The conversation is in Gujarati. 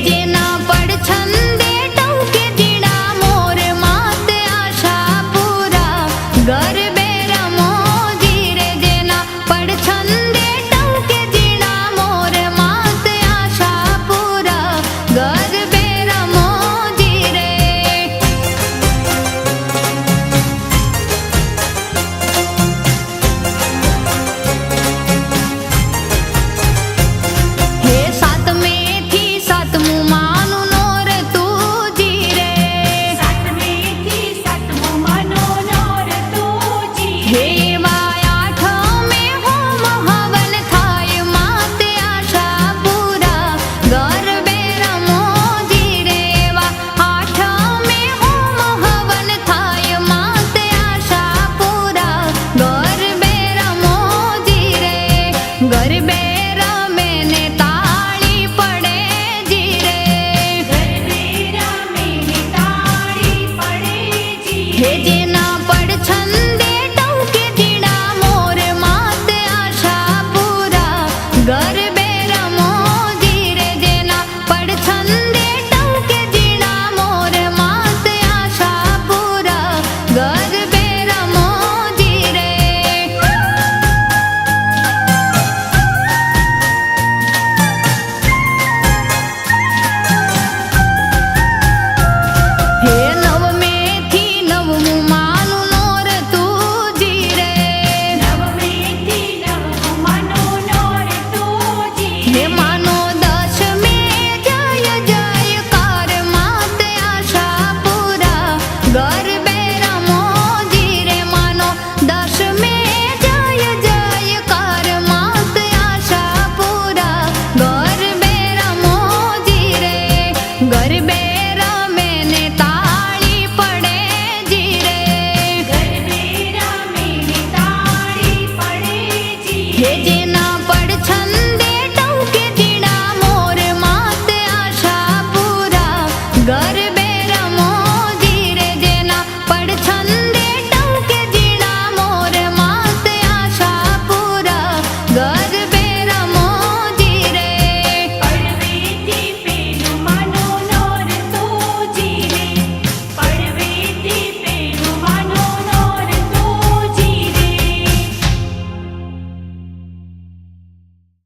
જેના પડ છંદે ટૌકે જીણા મોર માત આશા પૂરા ગરબે રમો જીરે જેના પડ છંદે ટૌકે જીણા મોર માત આશા પૂરા ગરબે રમો જીરે હે સાતમે થી સાતમું માનું નોર તું જીરે સાતમે થી સાતમું માનો નોર તું જીરે હે એવા આઠમે હોમ હવન થાય માતે આશા પૂરા ગરબે રમો જીરે એવા આઠમે હોમ હવન થાય માતે આશા પૂરા ગરબે રમો જીરે ગરબે રમે ને તાળી પડે જીરે ગરબે રમે ને તાળી પડે હે જીરે જેના પડ છંદે ટૌકે જીણા મોર માત આશા પૂરા ગરબે રમો જીરે જેના પડ છંદે ટૌકે જીણા મોર માત આશા પૂરા ગરબે રમો જીરે હે નવમે થી નવમું માનું નોર તું જીરે નવમે થી નવમું માનો નોર તું જીરે હે માનો દશમે જય જયકાર માતે આશા પૂરા ગરબે રમો જીરે માનો દશમે જય જયકાર માતે આશા પૂરા ગરબે રમો જીરે ગરબે રમે ને તાળી પડે જીરે ગરબે રમે ને તાળી પડે હે જીરે જેના